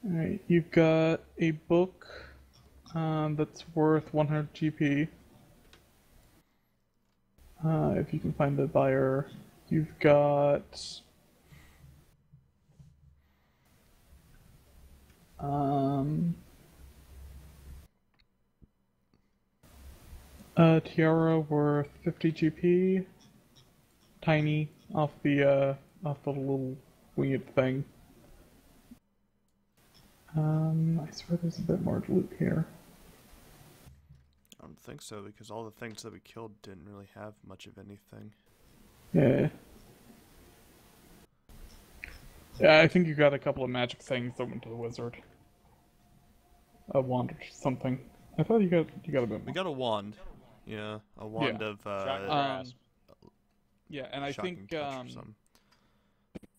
Alright, you've got a book that's worth 100 GP. If you can find the buyer. You've got um, a tiara worth 50 GP. Tiny off the little winged thing. I swear there's a bit more loot here. I don't think so, because all the things that we killed didn't really have much of anything. Yeah. Yeah, I think you got a couple of magic things that went to the wizard. A wand or something. I thought you got a bit We more. got a wand. Yeah, a Yeah. wand of Shocking grasp. Yeah, and I shocking think touch or something.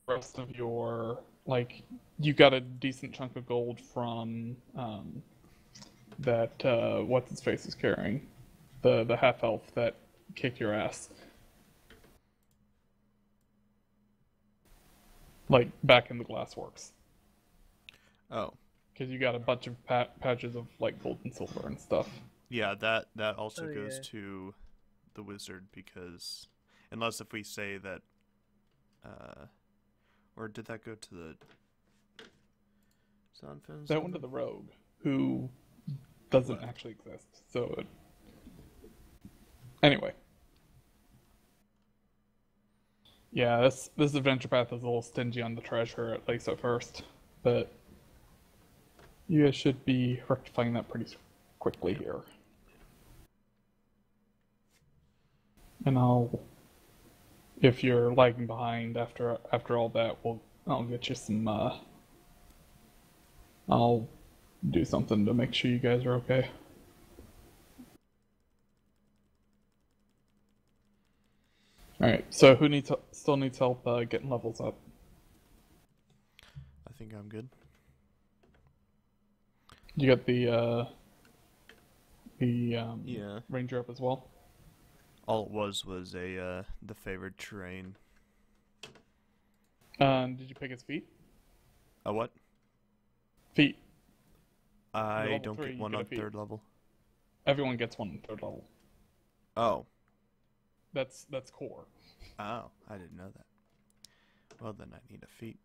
the rest of your like you got a decent chunk of gold from that what's his face is carrying. The half elf that kicked your ass. Like back in the glassworks. Oh, Because you got a bunch of patches of like gold and silver and stuff. yeah, that also Oh goes yeah. to the wizard because unless if we say that, uh, or did that go to the Zonfins? That went to the rogue, who doesn't Right. actually exist. Anyway, yeah, this adventure path is a little stingy on the treasure, at least at first, but you guys should be rectifying that pretty quickly Yeah. here. And if you're lagging behind after all that, I'll get you some. I'll do something to make sure you guys are okay. All right. So who still needs help getting levels up? I think I'm good. You got the Yeah. ranger up as well. All it was a the favored terrain. Did you pick his feet? A what? Feet. You're I level don't 3, get you one get a on feat. third level. Everyone gets one on third level. Oh. That's core. Oh, I didn't know that. Well, then I need a feat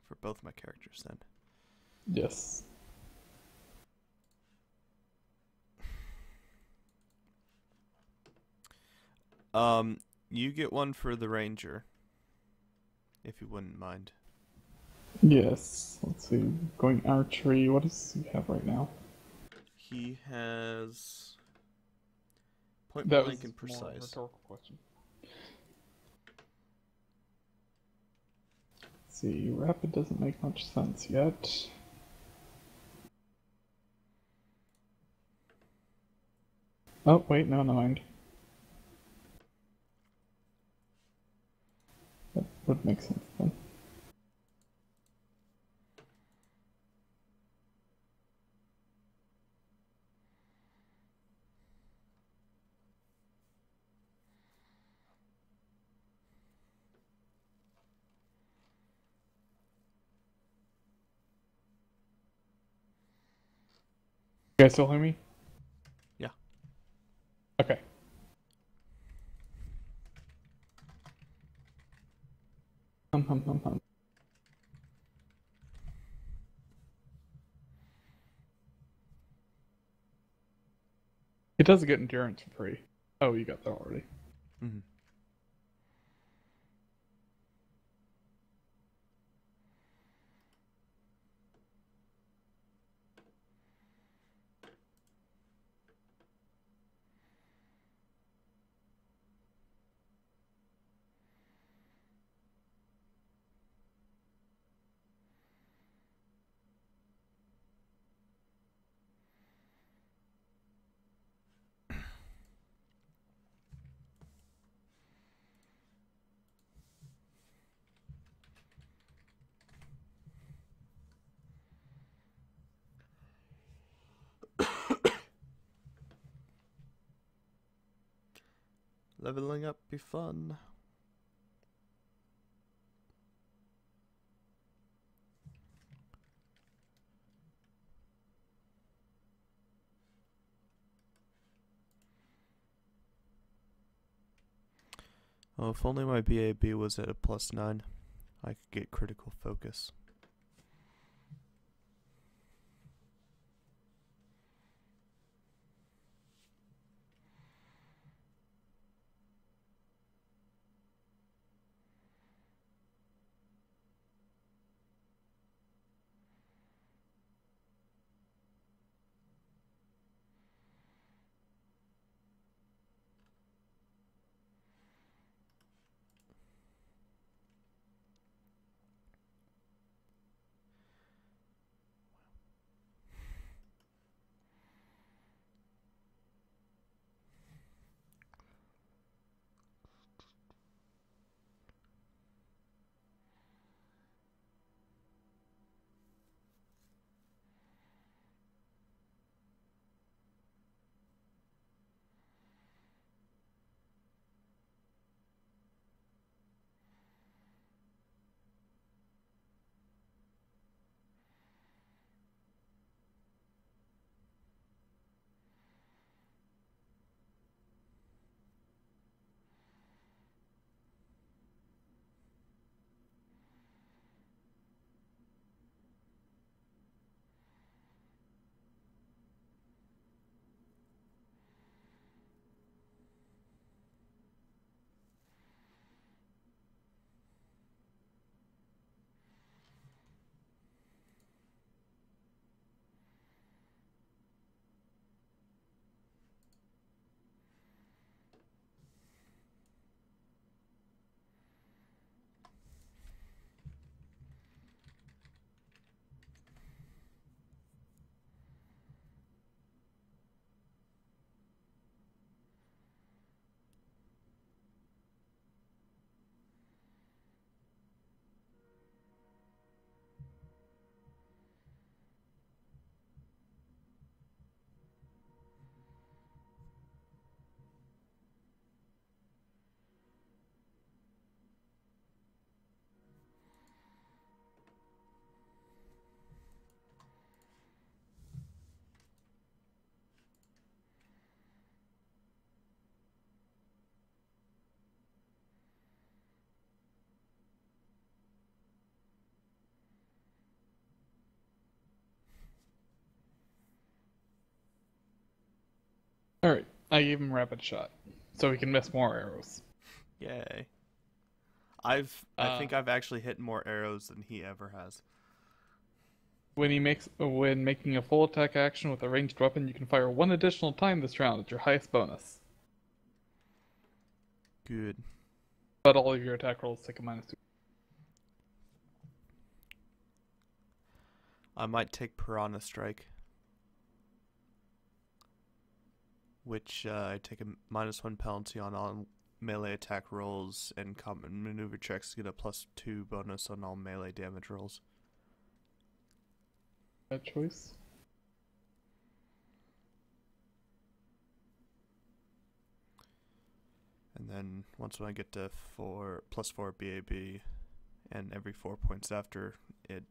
for both my characters then. Yes. You get one for the ranger, if you wouldn't mind. Yes. Let's see. Going archery. What does he have right now? He has point That was blank and more a precise. rhetorical question. Let's see. Rapid doesn't make much sense yet. Oh wait, no, never mind. That would make sense then. You guys still hear me? Yeah. Okay. Hum. It does get endurance for free. Oh, you got that already. Mm-hmm. Leveling up be fun. Oh, if only my BAB was at a +9, I could get critical focus. Alright, I gave him rapid shot, so he can miss more arrows. Yay. I Uh, think I've actually hit more arrows than he ever has. when making a full attack action with a ranged weapon, you can fire one additional time this round at your highest bonus. Good. But all of your attack rolls take a -2. I might take Piranha Strike, which I take a -1 penalty on all melee attack rolls and combat maneuver checks to get a +2 bonus on all melee damage rolls. Bad choice. And then once when I get to +4 BAB, and every 4 points after, it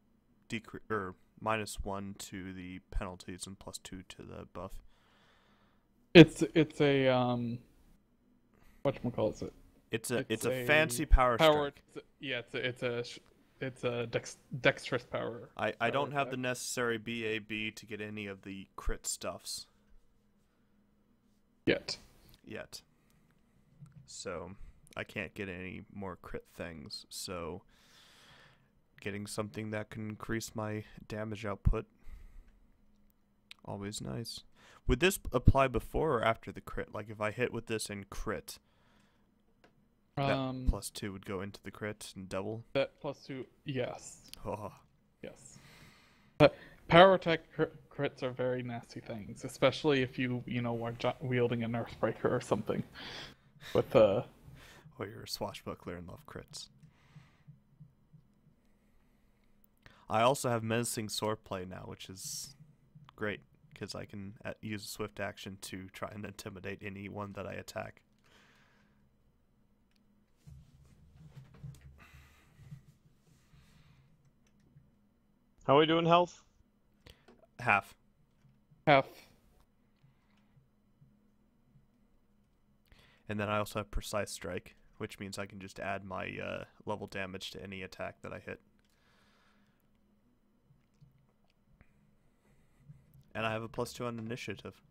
-1 to the penalties and +2 to the buff. It's a whatchamacallit it? It's a fancy power strike. It's a dexterous power. I don't have attack. the necessary BAB to get any of the crit stuffs Yet. So I can't get any more crit things. So getting something that can increase my damage output, always nice. Would this apply before or after the crit? Like if I hit with this and crit, that +2 would go into the crit and double? That +2, yes. Oh. Yes. But power attack crits are very nasty things, especially if you are wielding a nerf breaker or something. With Or you're a swashbuckler and love crits. I also have menacing swordplay now, which is great because I can use a swift action to try and intimidate anyone that I attack. How are we doing health? Half. half. And then I also have precise strike, which means I can just add my level damage to any attack that I hit. And I have a +2 on initiative.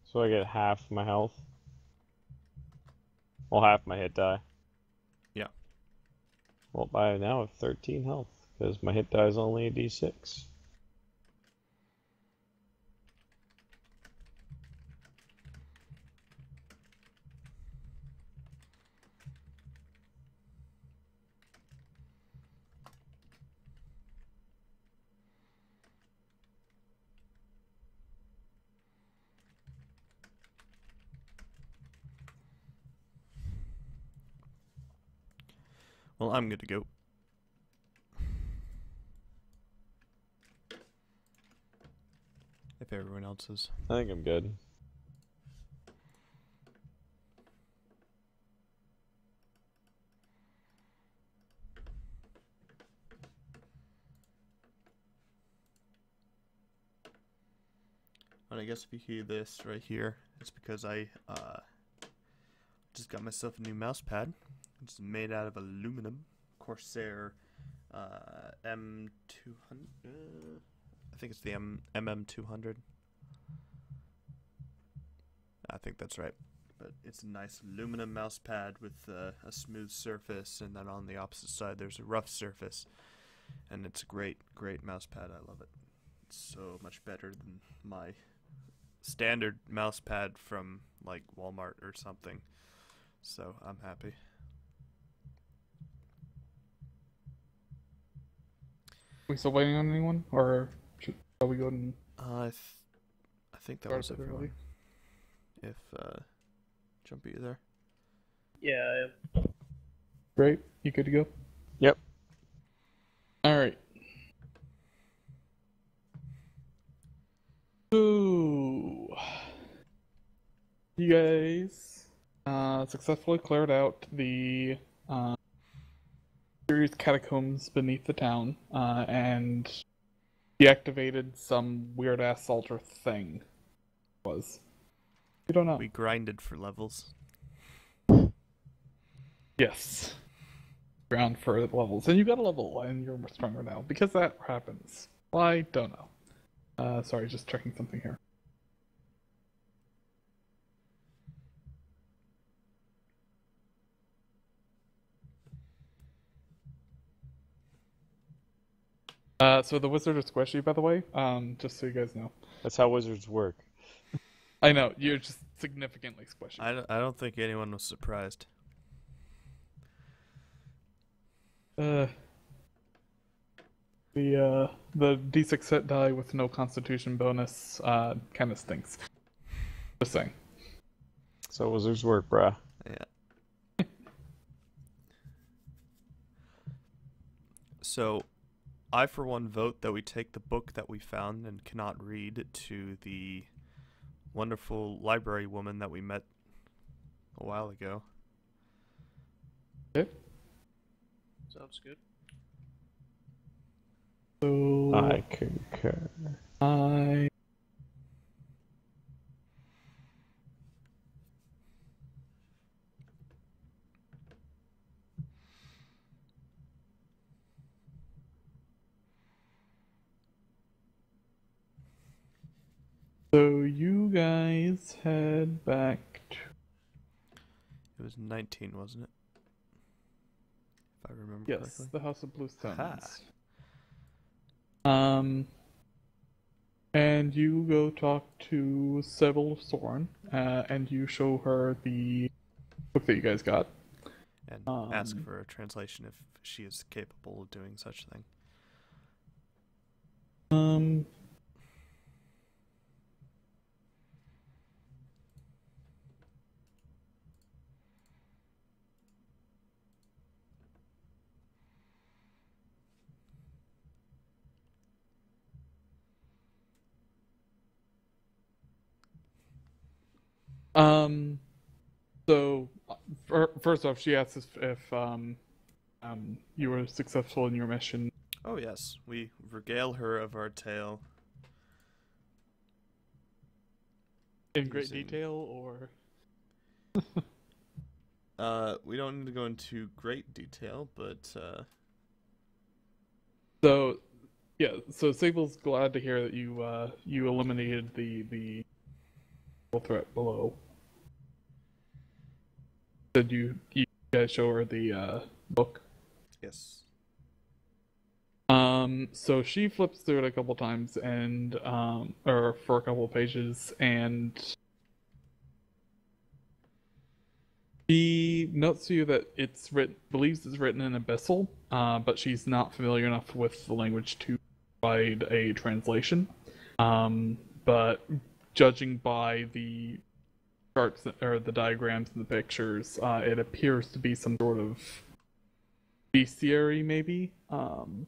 So I get half my health. Well, half my hit die. Yeah. Well, I now have 13 health because my hit die is only a d6. Well, I'm good to go. If everyone else is. I think I'm good. And I guess if you hear this right here, it's because I just got myself a new mouse pad. It's made out of aluminum, Corsair M200. I think it's the MM200. I think that's right. But it's a nice aluminum mouse pad with a smooth surface, and then on the opposite side there's a rough surface. And it's a great, great mouse pad. I love it. It's so much better than my standard mouse pad from like Walmart or something. So I'm happy. We still waiting on anyone, or shall we go and I think that start was with everyone. everybody? If Jumpy, you there? Yeah, I am. Great, you good to go? Yep. All right. So, you guys successfully cleared out the serious catacombs beneath the town and deactivated some weird ass altar thing. Was you don't know? We grinded for levels. Yes. Ground for levels, and you got a level, and you're stronger now because that happens. Why? Don't know. Sorry, just checking something here. So the wizard is squishy, by the way. Just so you guys know. That's how wizards work. I know you're just significantly squishy. I don't think anyone was surprised. The D6 hit die with no Constitution bonus kind of stinks. Just saying. So wizards work, bruh. Yeah. So, I for one vote that we take the book that we found and cannot read to the wonderful library woman that we met a while ago. Okay. Sounds good. So I concur. I So you guys head back to... It was 19, wasn't it? If I remember Yes, correctly. the House of Bluestones. Ha. And you go talk to Sybil Soren, and you show her the book that you guys got. And ask for a translation if she is capable of doing such a thing. Um. So, first off, she asks if you were successful in your mission Oh yes, we regale her of our tale in great using. detail, or We don't need to go into great detail, but so. Yeah. So Sable's glad to hear that you eliminated the threat below. Did you guys show her the book? yes. So she flips through it a couple times and or for a couple of pages, and she notes to you that believes it's written in Abyssal, but she's not familiar enough with the language to provide a translation. But judging by the charts or the diagrams and the pictures, it appears to be some sort of bestiary, maybe. An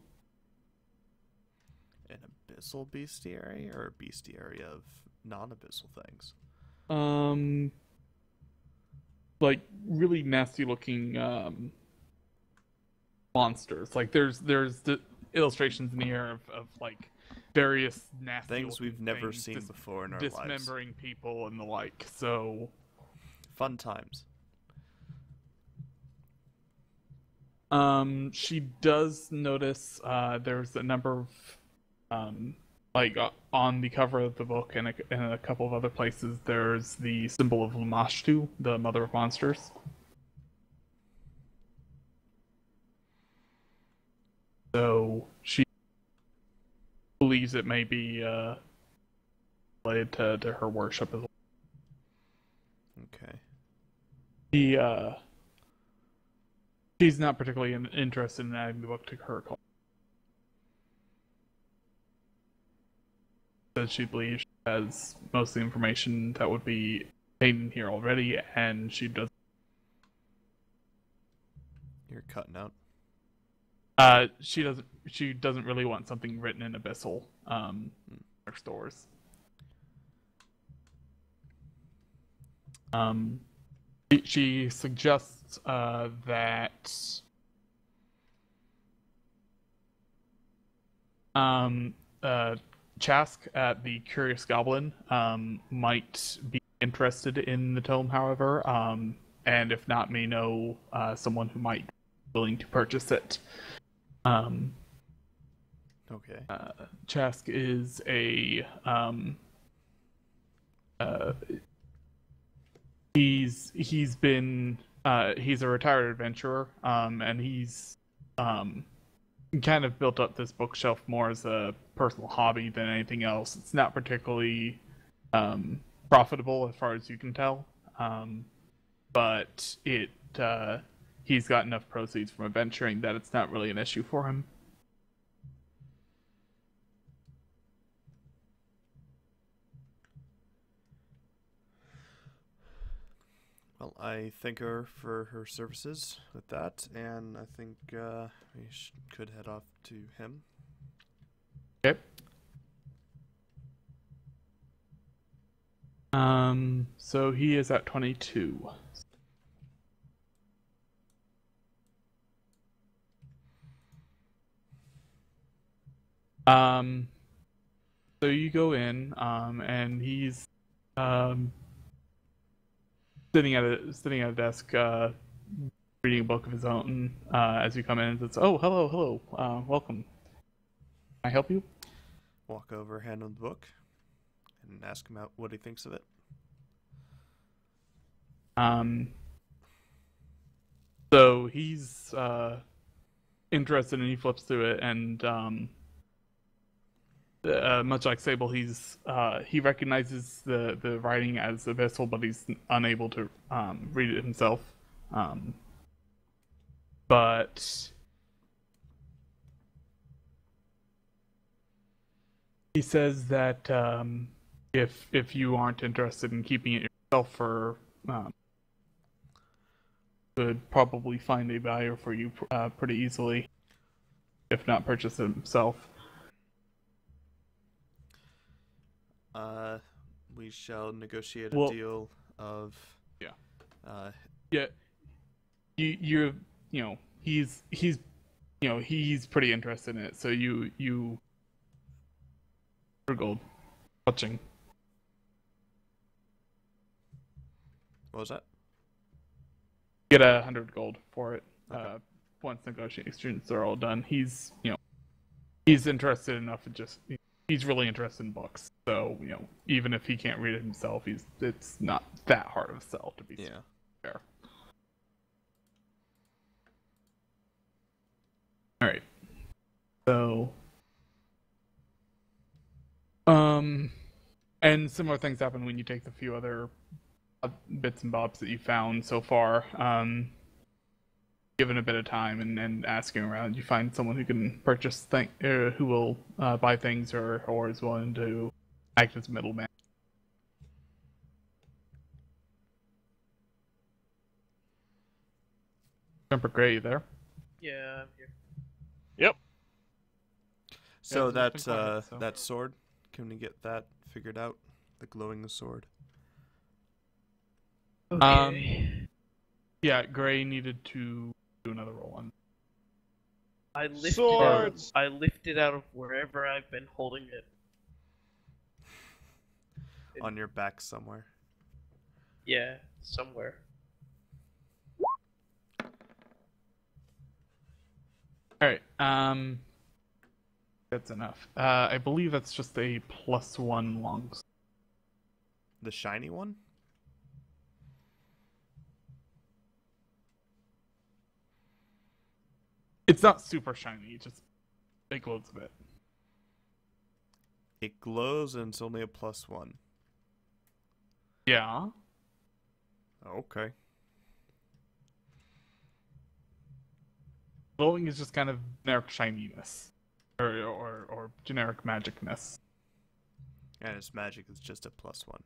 abyssal bestiary or a bestiary of non-abyssal things. Um, like really nasty looking monsters. Like there's the illustrations in the air of like various nasty Things we've never things, seen before in our lives. dismembering people and the like. So Fun times. she does notice there's a number of on the cover of the book and a couple of other places there's the symbol of Lamashtu, the mother of monsters. So she believes it may be related to her worship as well. Okay. He she's not particularly interested in adding the book to her call. Says she believes she has most of the information that would be contained in here already, and she does. You're cutting out. She doesn't. She doesn't really want something written in Abyssal. Her stores. She suggests that Chask at the Curious Goblin might be interested in the tome, however, and if not, may know someone who might be willing to purchase it. Okay. Chask is a he's been he's a retired adventurer, and he's kind of built up this bookshelf more as a personal hobby than anything else. It's not particularly profitable as far as you can tell, but he's got enough proceeds from adventuring that it's not really an issue for him. Well, I thank her for her services with that, and I think we could head off to him. Okay. So he is at 22. So you go in, and he's sitting at a desk, reading a book of his own. As you come in, and says, "Oh, hello, welcome. Can I help you?" Walk over, hand him the book, and ask him out what he thinks of it. So he's interested, and he flips through it, and much like Sable, he recognizes the writing as abyssal, but he's unable to read it himself. But he says that if you aren't interested in keeping it yourself for could probably find a buyer for you pretty easily, if not purchase it himself. We shall negotiate a Well- deal of. Yeah. Uh, Yeah. He's pretty interested in it. So you gold watching. what was that? Get 100 gold for it. Okay. Once negotiations are all done, he's interested enough in he's really interested in books. So even if he can't read it himself, it's not that hard of a sell to be fair. All right. So, and similar things happen when you take the few other bits and bobs that you found so far. Given a bit of time and asking around, you find someone who can purchase who will buy things or is willing to act as a middleman. Jumper Gray, you there? Yeah, I'm here. Yep. So Yeah, it's been quiet, that sword, can we get that figured out? The glowing sword. Okay. Yeah, Gray needed to do another roll on. Swords! I lifted out of wherever I've been holding it. On your back somewhere. Yeah, somewhere. All right. That's enough. I believe that's just a +1 long. The shiny one? It's not super shiny. It glows a bit. It glows and it's only a +1. Yeah. Okay. Glowing is just kind of generic shininess, or generic magicness. And its magic is just a +1.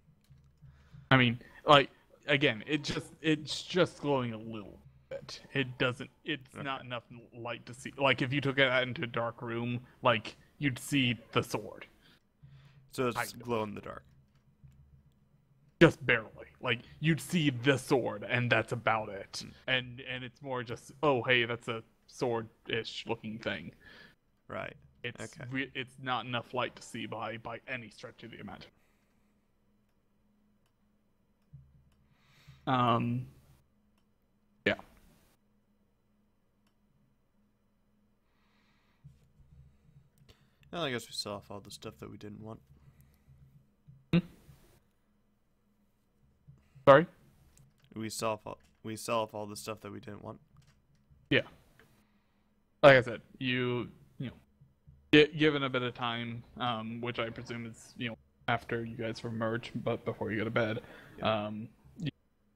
I mean, like again, it's just glowing a little bit. It doesn't. It's not enough light to see. Like if you took it out into a dark room, like you'd see the sword. So it's glow in the dark. Just barely. Like you'd see the sword, and that's about it. And it's more just, oh hey, that's a sword-ish looking thing. Right. It's Okay. it's not enough light to see by any stretch of the imagination. Yeah. Well, I guess we sell off all the stuff that we didn't want. Sorry? We sell off all the stuff that we didn't want. Yeah. Like I said, given a bit of time, which I presume is, after you guys merge, but before you go to bed,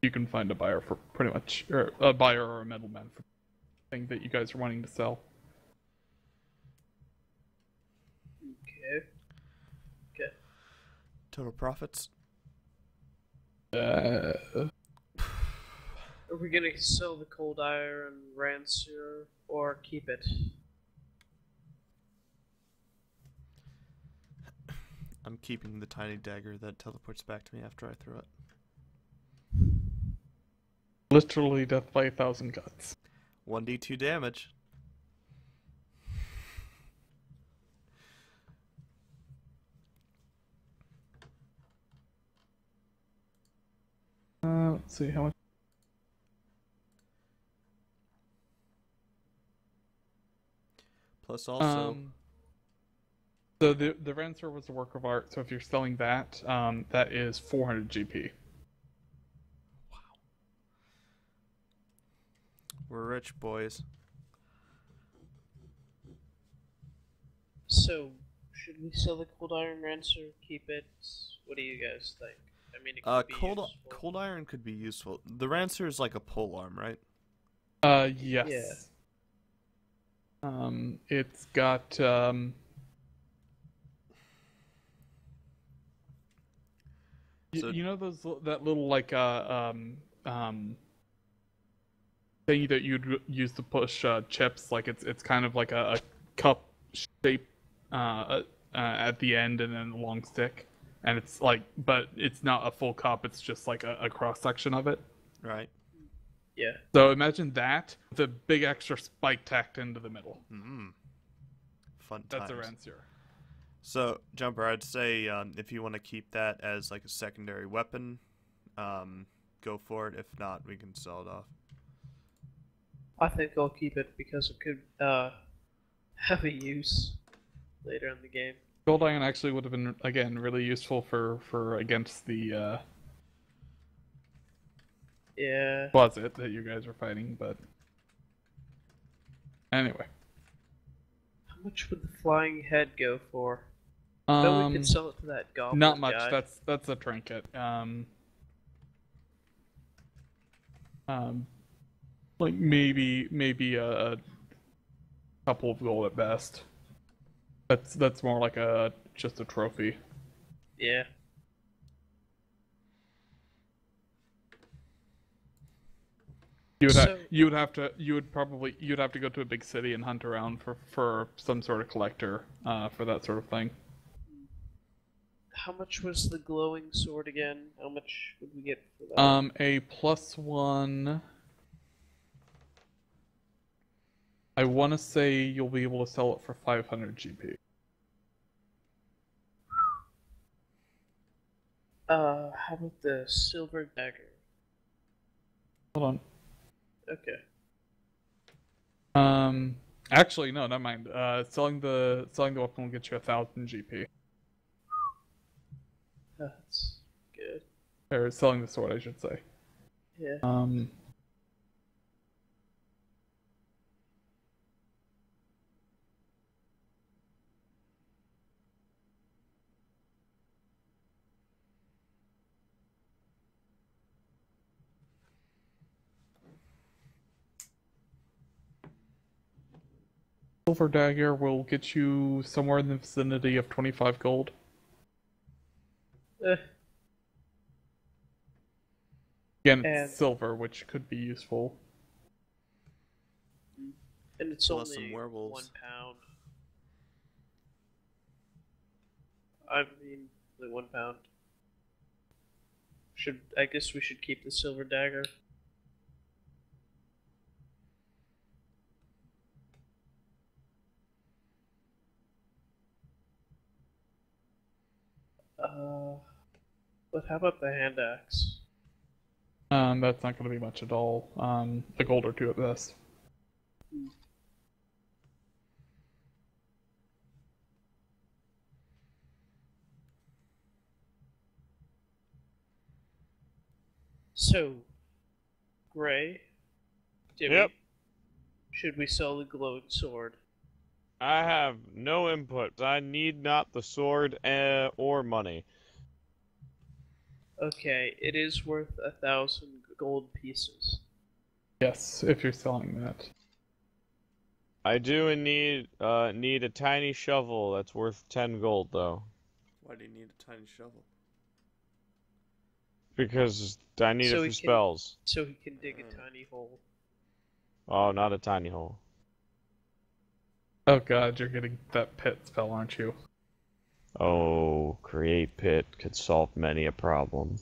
you can find a buyer for pretty much, or a buyer or a middleman for the thing that you guys are wanting to sell. Okay. Total profits? Are we gonna sell the cold iron rancer or keep it? I'm keeping the tiny dagger that teleports back to me after I throw it. Literally death by 1,000 cuts. 1d2 damage. Let's see how much. Plus also... So the Rancer was a work of art, so if you're selling that, that is 400 GP. Wow. We're rich, boys. So, should we sell the cold iron rancer? Keep it? What do you guys think? I mean, it could be useful. Cold iron could be useful. The Rancer is like a pole arm, right? Yes. Yeah. It's got So, you know that little like thing that you'd use to push chips, like it's kind of like a cup shape at the end and then a long stick, and it's like, but it's not a full cup. It's just like a cross section of it. Right. Yeah. So imagine that, the big extra spike tacked into the middle. Fun That's times. a rancier. So, Jumper, I'd say if you want to keep that as like a secondary weapon, go for it. If not, we can sell it off. I think I'll keep it because it could have a use later in the game. Gold iron actually would have been, again, really useful for against the Yeah. closet that you guys were fighting, but anyway. How much would the flying head go for? But we could sell it to that goblin Not much. guy. That's a trinket. Like maybe a couple of gold at best. That's more like just a trophy. Yeah. You'd So- you'd have to go to a big city and hunt around for some sort of collector for that sort of thing. How much was the glowing sword again? How much would we get for that? A +1. I want to say you'll be able to sell it for 500 GP. How about the silver dagger? Hold on. Okay. Actually, no, never mind. Selling the weapon will get you 1,000 GP. That's good. Or selling the sword, I should say. Yeah. Silver dagger will get you somewhere in the vicinity of 25 gold. Eh, Again, And- it's silver, which could be useful. and it's Plus only some werewolves. 1 pound. I mean, only 1 pound. I guess we should keep the silver dagger. But how about the hand axe? That's not going to be much at all. A gold or two at best. So, Gray, Timmy, Yep. should we sell the glowing sword? I have no input. I need not the sword or money. Okay, it is worth 1,000 gold pieces. Yes, if you're selling that. I do need a tiny shovel that's worth 10 gold though. Why do you need a tiny shovel? Because I need So it he for can- spells. So he can dig a tiny hole. Oh, not a tiny hole. Oh god, you're getting that pit spell, aren't you? Oh, create pit could solve many a problem.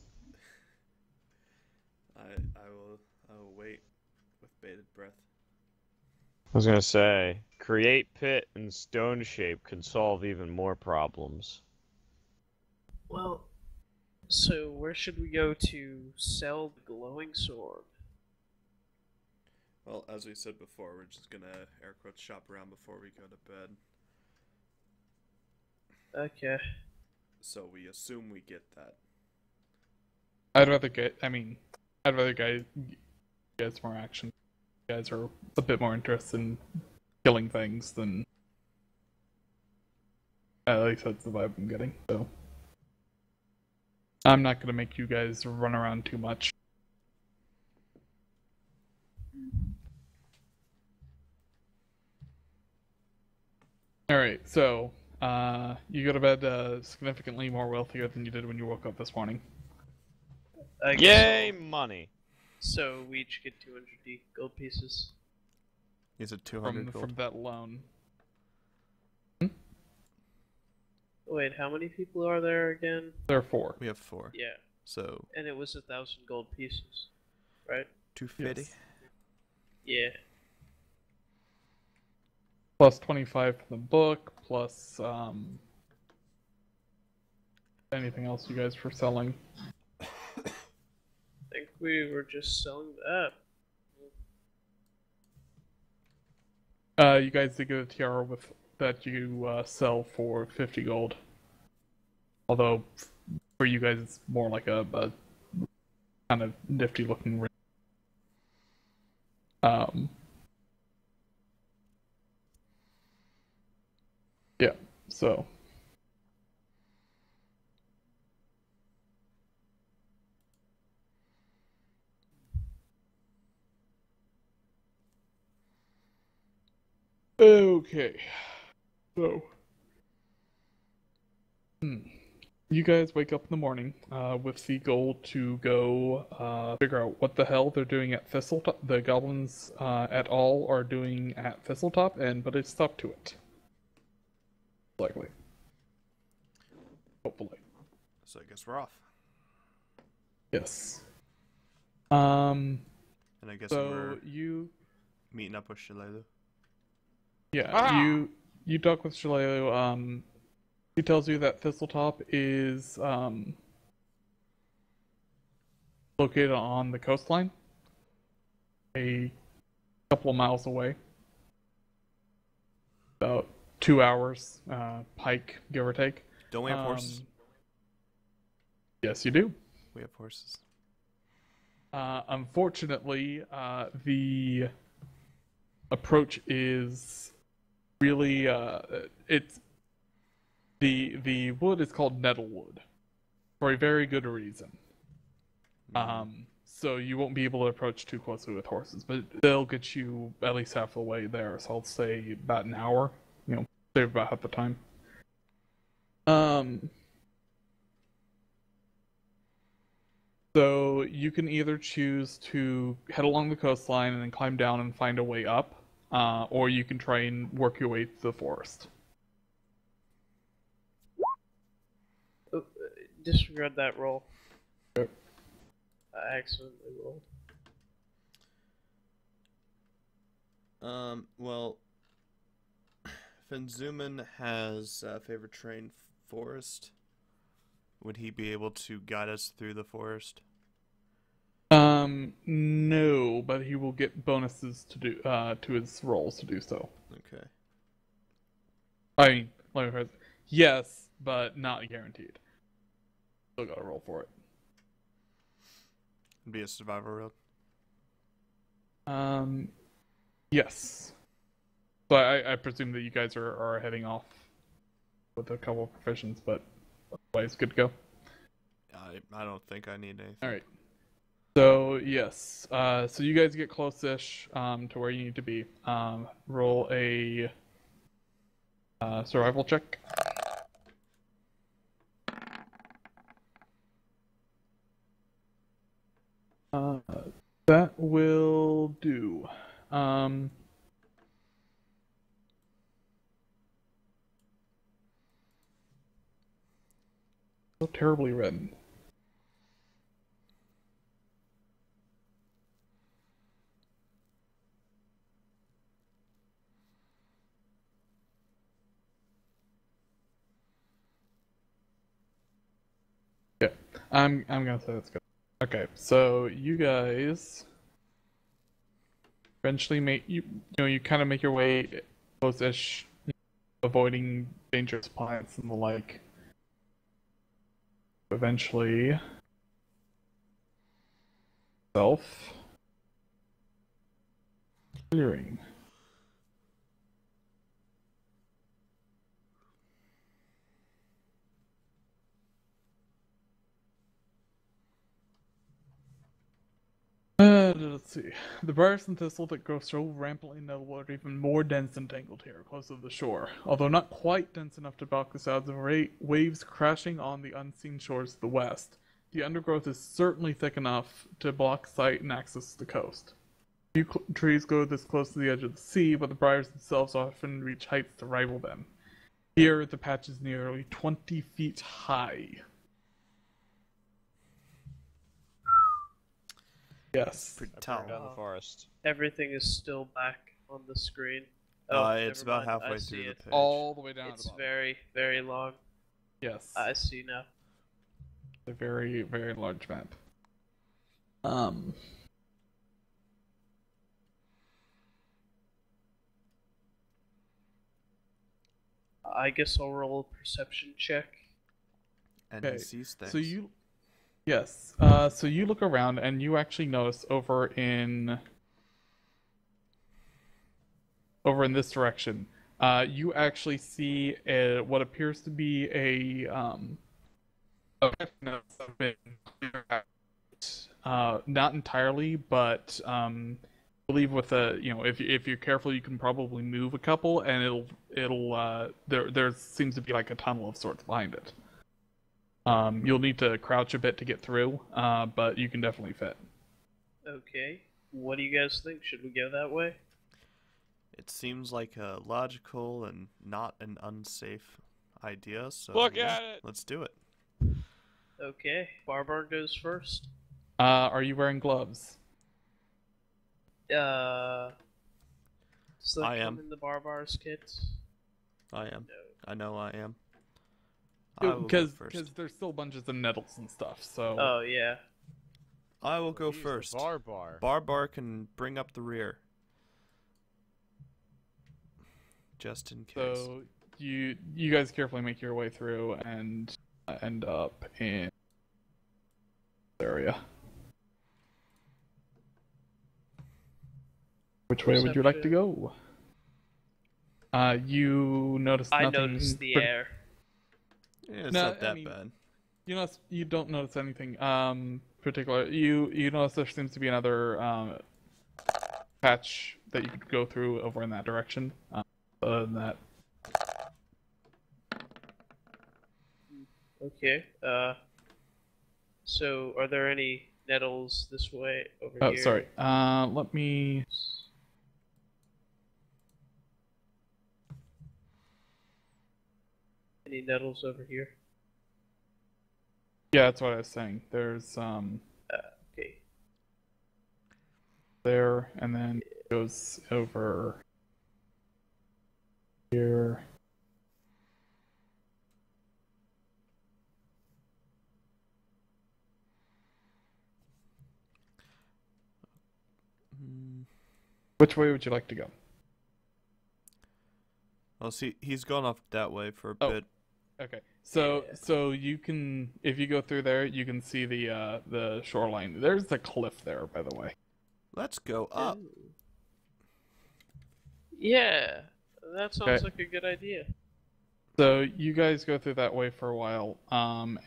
I will wait with bated breath. I was gonna say, create pit in stone shape could solve even more problems. Well, so where should we go to sell the glowing sword? Well, as we said before, we're just gonna air quotes shop around before we go to bed. Okay. So we assume we get that. I'd rather guys more action. You guys are a bit more interested in killing things than, at least that's the vibe I'm getting. So I'm not gonna make you guys run around too much. Alright, so you go to bed significantly more wealthier than you did when you woke up this morning. I guess Yay, money! so we each get 200 gold pieces. Is it 200 gold? From that loan. Wait, how many people are there again? There are 4. We have 4. Yeah, So and it was 1,000 gold pieces, right? 250. Yes. Yeah. Plus 25 from the book, plus anything else you guys were selling. I think we were just selling that. You guys did get a tiara with that you sell for 50 gold. Although for you guys it's more like a kind of nifty looking ring. Yeah, so okay. So you guys wake up in the morning with the goal to go figure out what the hell they're doing at Thistletop. The goblins at all are doing at Thistletop, and put a stop to it. Likely. Hopefully. So I guess we're off. Yes. And I guess So we're you, meeting up with Shalelu. yeah, you talk with Shaleo. He tells you that Thistletop is located on the coastline, a couple of miles away, about 2 hours pike, give or take. Don't we have horses? Yes, you do. We have horses. Unfortunately, the approach is really it's the wood is called nettlewood for a very good reason. So you won't be able to approach too closely with horses, but they'll get you at least half the way there. So I'll say about an hour. You know, save about half the time. So you can either choose to head along the coastline and then climb down and find a way up, or you can try and work your way through the forest. Disregard that roll. Yep. I accidentally rolled. Well, Fenzuman has favorite terrain forest. Would he be able to guide us through the forest? No, but he will get bonuses to do to his rolls to do so. Okay. I mean, let me phrase it. Yes, but not guaranteed. Still gotta roll for it. It'd be a survivor road. Yes. So I presume that you guys are heading off with a couple of provisions, but otherwise good to go. I don't think I need anything. All right. So yes, so you guys get close-ish to where you need to be. Roll a survival check. That will do. So terribly red. Yeah, I'm gonna say that's good. Okay, so you guys eventually you kind of make your way close-ish, avoiding dangerous plants and the like. Eventually, clearing. Let's see. The briars and thistle that grow so rampantly in Nettlewood are even more dense and tangled here, close to the shore. Although not quite dense enough to block the sounds of waves crashing on the unseen shores to the west, the undergrowth is certainly thick enough to block sight and access to the coast. Few trees go this close to the edge of the sea, but the briars themselves often reach heights to rival them. Here, the patch is nearly 20 feet high. Yes. Pretty I tall. burned down the forest. Everything is still back on the screen. It's never about mind, halfway I see through the it. page. All the way down to It's the bottom. very, very long. Yes. I see now. A very, very large map. I guess I'll roll a perception check. And Okay, he sees things. so yes. So you look around and you actually notice over in this direction. You actually see what appears to be a not entirely, but I believe with if you're careful, you can probably move a couple, and there seems to be like a tunnel of sorts behind it. You'll need to crouch a bit to get through, but you can definitely fit. Okay. What do you guys think? Should we go that way? It seems like a logical and not an unsafe idea, so Look yeah, at it! let's do it. Okay. Barbar goes first. Are you wearing gloves? Does that I come am. in the Barbar's kit? I am. No. I know I am. I will go first. There's still bunches of nettles and stuff. So Oh, yeah. I will go He's the first. Barbar. Barbar can bring up the rear. Just in case. so you guys carefully make your way through and end up in this area. Which way would you like to go? You notice I nothing. noticed the air. Yeah, it's No, not that I mean, bad. You don't notice anything particular. You notice there seems to be another patch that you could go through over in that direction. Other than that, Okay. So are there any nettles this way over oh here? sorry. Let me. Any nettles over here? Yeah, that's what I was saying. There's Okay. there, and then it goes over here. Which way would you like to go? Well, see, he's gone off that way for a Oh. bit. Okay, so Yeah. so you can, if you go through there, you can see the shoreline. There's a cliff there, by the way. Let's go up. Ooh. Yeah, that sounds Okay. like a good idea. So you guys go through that way for a while,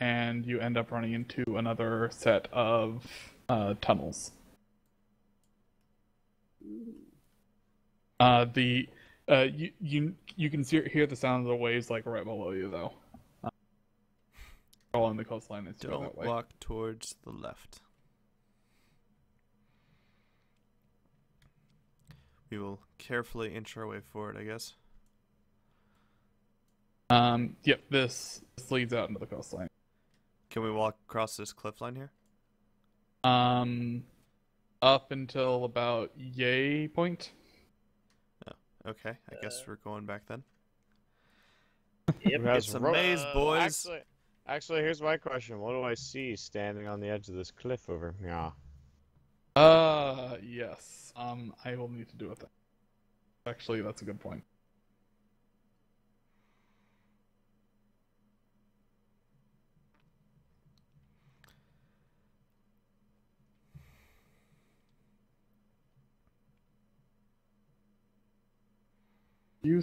and you end up running into another set of tunnels. You can hear the sound of the waves like right below you though. Along the coastline, it's go that Don't way. walk towards the left. We will carefully inch our way forward, I guess. Yep, this leads out into the coastline. Can we walk across this cliff line here? Up until about yay point. Okay, I guess we're going back then. Yep. Who has It's a rope? maze, boys. Actually, here's my question. What do I see standing on the edge of this cliff over here? Yes. I will need to do it then. Actually, that's a good point. You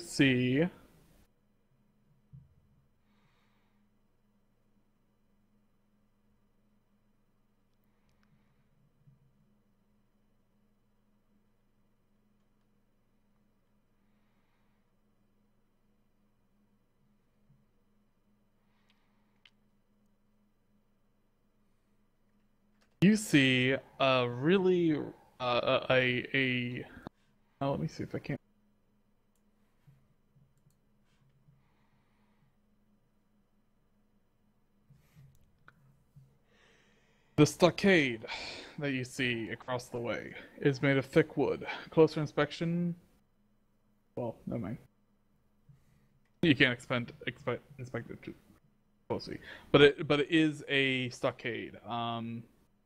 see a really oh, let me see if I can. The stockade that you see across the way is made of thick wood. Closer inspection. Well, never mind. You can't inspect it too closely, but it is a stockade.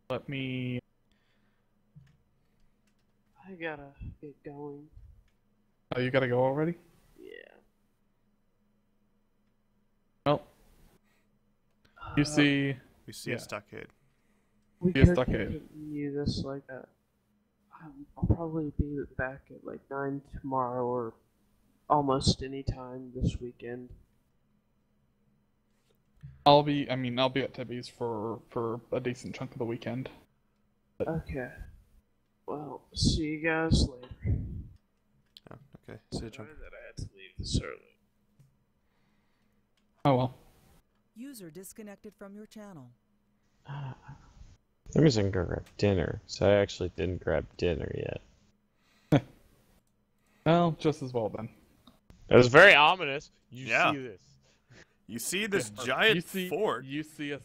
Let me. I gotta get going. Oh, you gotta go already. Yeah. Well, you see. We see Yeah. a stockade. We Be a could stockade. continue this like a. I'll probably be back at like 9 tomorrow or almost any time this weekend. I'll be at Tibby's for a decent chunk of the weekend. Okay. Well, see you guys later. Oh, okay. See you, John. Sorry that I had to leave this early. Oh well. User disconnected from your channel. I'm just gonna go grab dinner, so I actually didn't grab dinner yet. Well, just as well then. It was very ominous. You Yeah. see this. You see this Yeah, giant you see, fort. You see a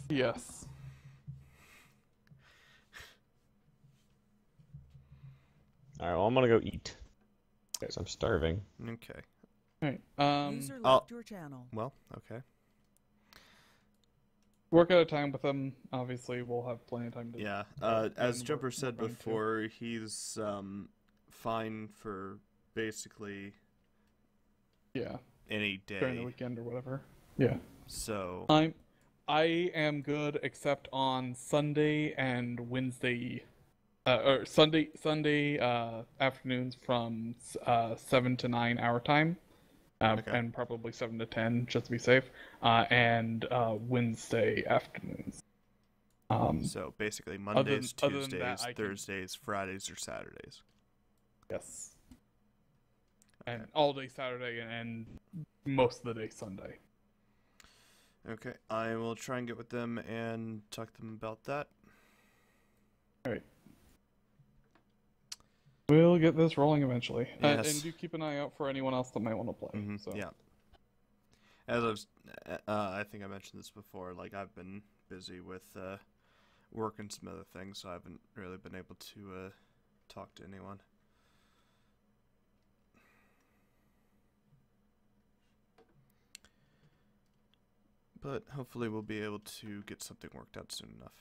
yes. Alright, well, I'm gonna go eat. Because I'm starving. Okay. Alright. User I'll- left your channel. Well, okay. Work out a time with them. Obviously, we'll have plenty of time to. Yeah. and As we're- Jumper we're said going to. before, he's fine for basically Yeah, any during the day. weekend or whatever. Yeah. So I am good except on Sunday and Wednesday, or Sunday afternoons from 7 to 9 our time, Okay. and probably 7 to 10 just to be safe, and Wednesday afternoons. so basically Mondays, other than that, Tuesdays, I can- Thursdays, Fridays, or Saturdays. Yes. And all day Saturday and most of the day Sunday. Okay. I will try and get with them and talk to them about that. Alright. We'll get this rolling eventually. Yes. And do keep an eye out for anyone else that might want to play. Mhm, So. Yeah. As I was, I think I mentioned this before. Like I've been busy with work and some other things, so I haven't really been able to talk to anyone. But hopefully we'll be able to get something worked out soon enough.